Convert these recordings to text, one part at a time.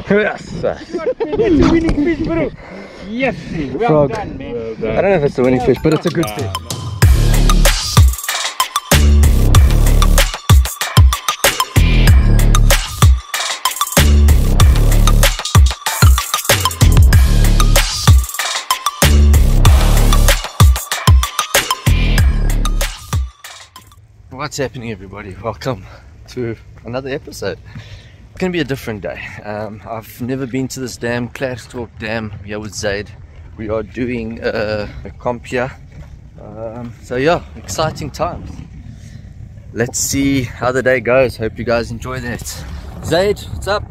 Yes! That's a winning fish, bro. Yes, well Frog. done, man. I don't know if it's a winning fish, but it's a good fish. What's happening, everybody? Welcome to another episode. It's gonna be a different day. I've never been to this dam, Klerskdorp Dam, here with Zaid. We are doing a comp here. So yeah, exciting times. Let's see how the day goes. Hope you guys enjoy that. Zaid, what's up?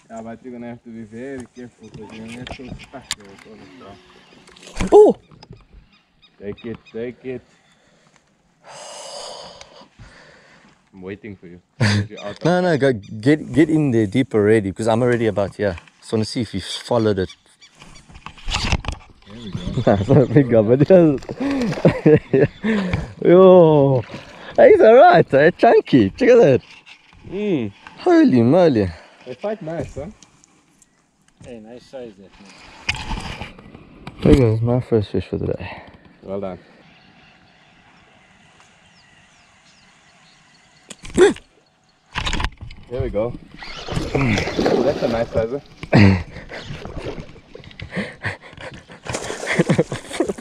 Yeah, but you're gonna have to be very careful because you're gonna get so stuck there with all the stuff. Oh! Take it, take it. I'm waiting for you. No, go get in there deep already, because I'm already about here. Just want to see if you followed it. There we go. That's not a big guy, but it does. Yo, hey, he's alright, eh? Chunky. Check at that. Holy moly. They fight nice, huh? Hey, nice size that, man. There goes my first fish for the day. Well done. There we go. Oh, that's a nice size, huh?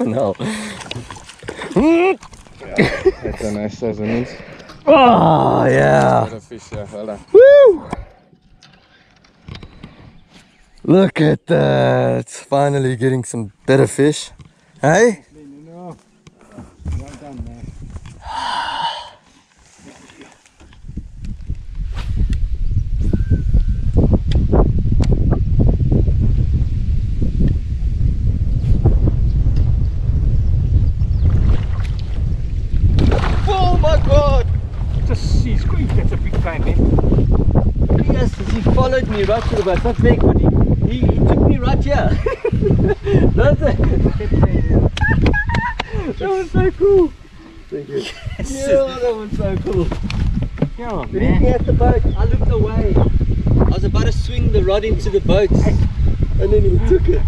No. Yeah, that's a nice size, means. Oh, yeah. Got a fish, yeah, well done. Woo! Look at that. Finally getting some better fish. Hey? No. Well done, man. Oh my god! Just see, squeeze, that's a big time, man. Yes, he followed me right to the boat. Not big, but he took me right here. That's it. That was so cool. Thank you. Yes. Yeah, that was so cool. Yeah, Looking man. at the boat, I looked away. I was about to swing the rod into the boat, and then he took it.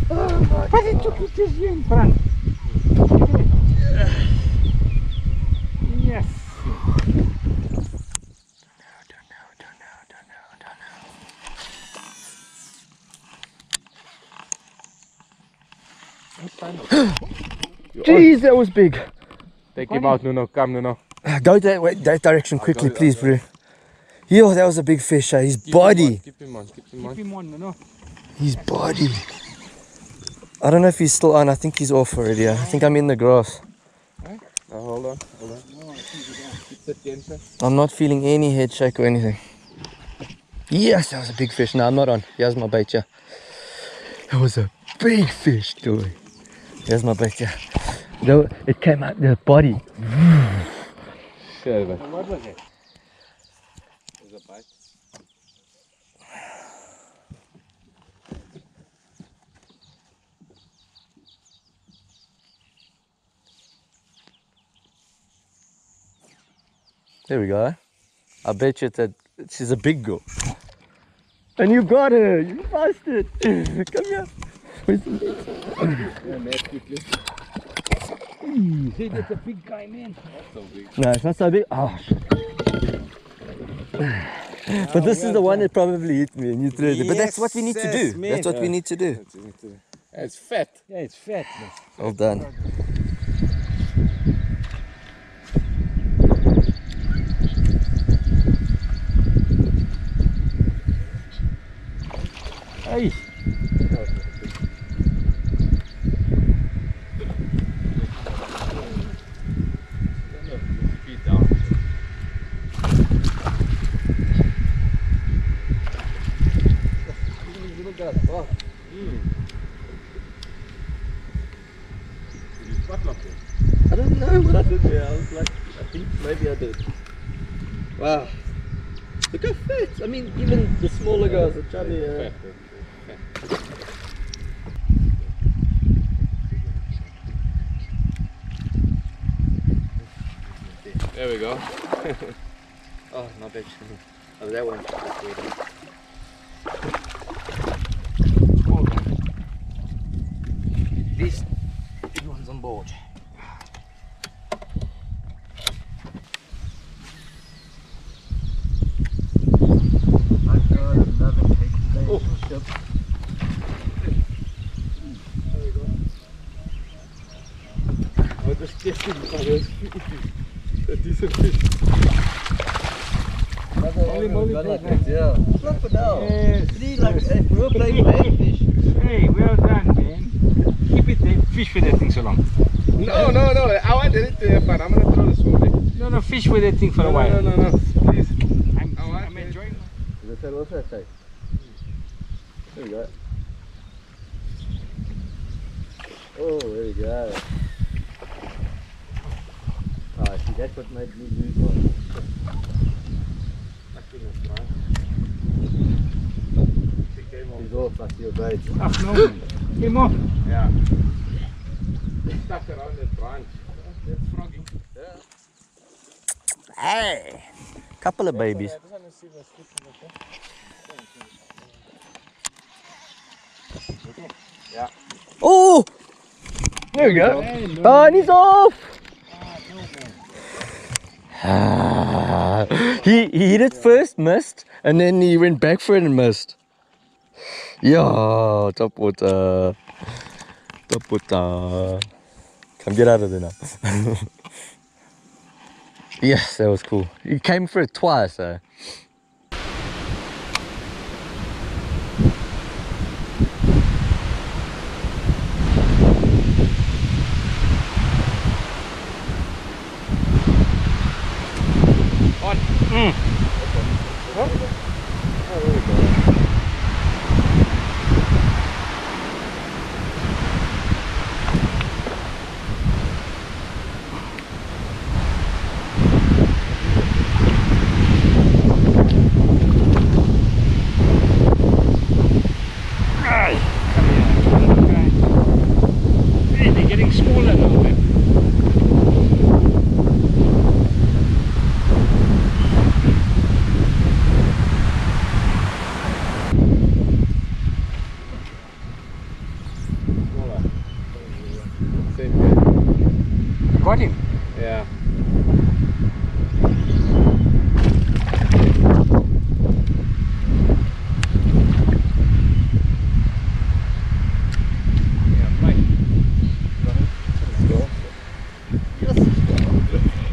Oh my But he took it just here in front. Yes. Jeez, that was big. Take him out, Nuno. Come, Nuno. Go that direction quickly, please, bro. Yo, that was a big fish. His body. Keep him on, keep him on. Keep him on, no? His body. I don't know if he's still on. I think he's off already. I think I'm in the grass. Oh, hold on, hold on. Keep the tension. I'm not feeling any head shake or anything. Yes, that was a big fish. No, I'm not on. Here's my bait, yeah. That was a big fish, dude. Here's my bait, yeah. No, it came out the body. Sure, What was it? there's a bite. There we go. I bet you that she's a big girl. And you got her. You bastard. Come here. Where's the net? Yeah, net quickly. See, that's a big guy, man. That's so big. No, it's not so big. Oh, shit. But this is the one that probably hit me and you threw it. But that's what we need to do. That's what we need to do. It's fat. Yeah, it's fat. Well done. Hey. I don't know what I did there. I was like, I think maybe I did. Wow. Look how fat. I mean, even the smaller guys are chubby. There we go. Oh, not bad. Oh, that one. At least everyone's on board. I've got another relationship. There we go. Oh, just testing for this. A decent fish. Only like that, yeah. Look for now. Yes. See, like, if we were playing fish. Hey, well done, man. Keep it there. Fish with that thing so long. No. I wanted it to have fun. I'm gonna throw this one. No, fish with that thing for a while. No. Please. I'm enjoying it. What's that say? There we go. Oh, there we go. Ah, see, that's what made me lose one. He's off, I see your bait. Ach, no, man. Came off. Yeah. It's stuck around that branch. That's frogging. Yeah. Hey! Couple of babies. Yeah. Oh! There we go. Oh, and he's off! He hit it first, missed, and then he went back for it and missed. Yeah, top water. Top water. Come get out of there now. Yes, that was cool. He came for it twice, eh? Got him. Yeah.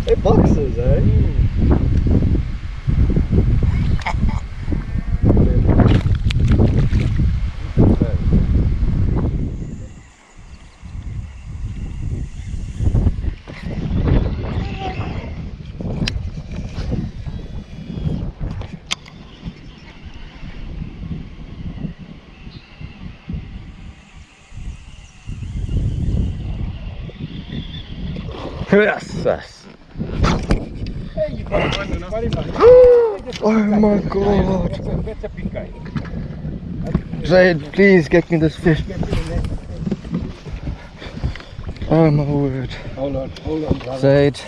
Hey, boxes, eh? Yes. Oh my god. That's a big guy. Zaid, please get me this fish. Oh my word. Hold on, brother. Zaid,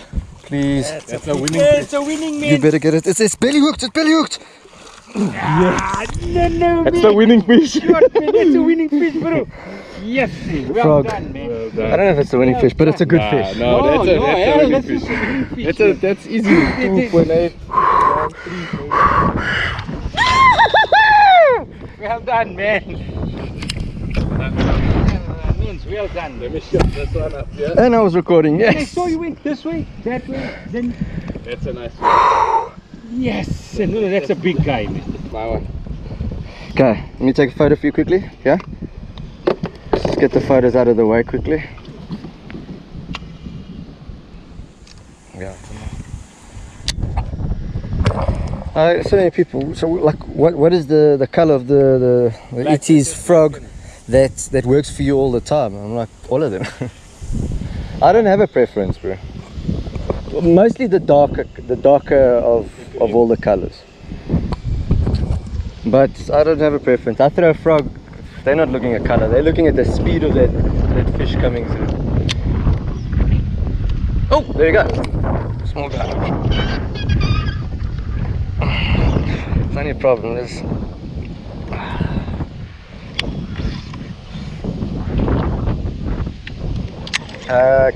please. That's a winning Yeah, it's a winning man. You better get it. It's belly hooked, it's belly hooked. Yes! No, That's the winning fish. That's a winning fish, bro! Yes! Well Frog. done, man. Well I done. don't know if it's a winning fish, but it's a good fish. No, that's a winning that's fish. a winning fish. That's easy. 2.8. Well done, man. Means well done. Let me shut this one up, yeah? And I was recording, And I yes. saw you went this way, that way, then That's a nice one. yes. No, that's a big guy, man. My one. Okay, let me take a photo for you quickly, yeah? Let's just get the photos out of the way quickly. Yeah. So many people. So, like, what is the color of the Itties frog that works for you all the time? I'm like, all of them. I don't have a preference, bro. Mostly the darker of all the colors. But I don't have a preference. I throw a frog. They're not looking at color. They're looking at the speed of that fish coming through. Oh, there you go. Small guy. It's only a problem is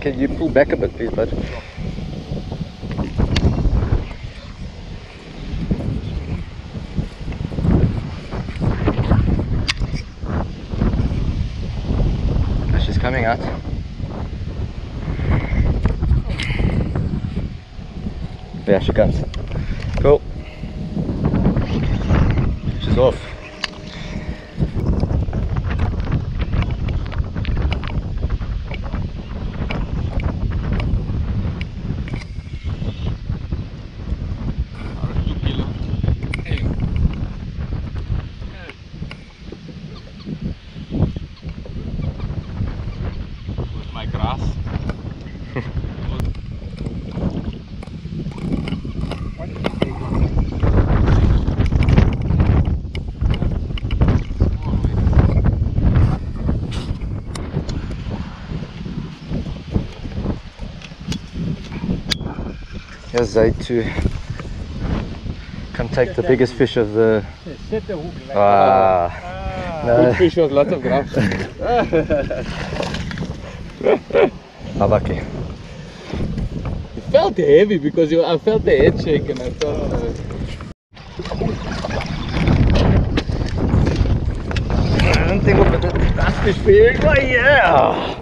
can you pull back a bit, please, bud? She's coming out. Yeah, she comes. Cool. She's off. With my grass. Here's Zaid to come take the biggest fish of the... Set the hook like No. Good fish with lots of grass. Mavic. It felt heavy because I felt the head shake and I thought I don't think we'll put that fish for you. Oh yeah!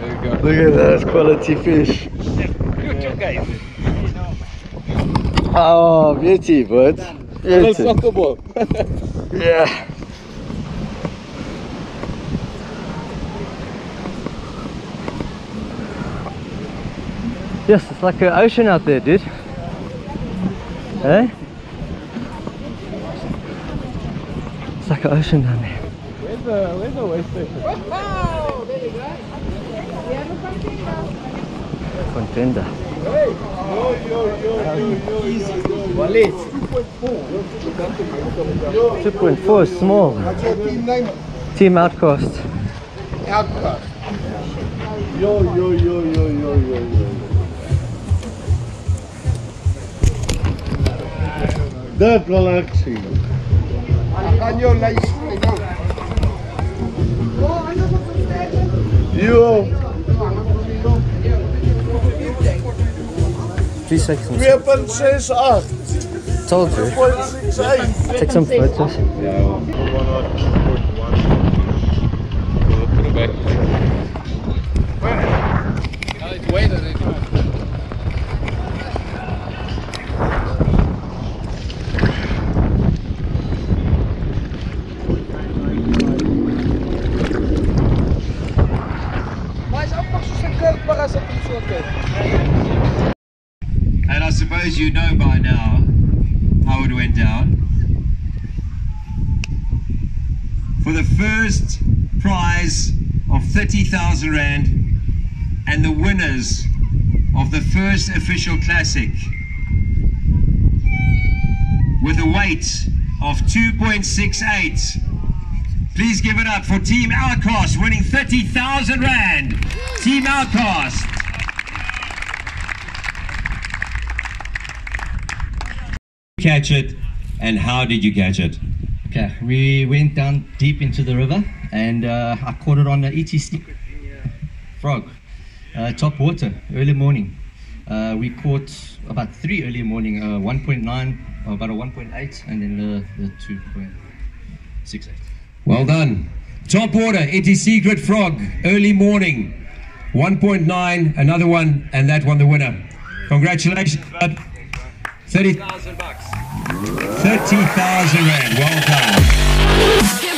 there you go. Look at those quality fish. you guys. Oh, beauty, bud. Little Beauty. soccer ball. Yeah. Yes, it's like an ocean out there, dude. Eh? It's like an ocean down there. Where's the way station? Oh, there you go. We have a contender. Contender. Wallet. 2.4 is small. What's your team name? Team Outcast. Outcast. Yo. Dat wil ek sien. Ek gaan jou lys nou. Yo. Please take some. 2.68. Told you. 2.68. Take some photos. Yeah. We'll put it back. No, it's weighted. And I suppose you know by now how it went down. For the first prize of 30,000 Rand and the winners of the first official classic with a weight of 2.68. Please give it up for Team Outcast winning 30,000 Rand. Team Outcast. Catch it and how did you catch it? Okay, we went down deep into the river and I caught it on the Itties frog, top water, early morning. We caught about 3 early morning, 1.9, about a 1.8, and then the 2.68. Well done. Top water, Itties secret frog, early morning, 1.9, another one, and that one the winner. Congratulations, bud. 30,000 bucks. 30,000 rand. Well done.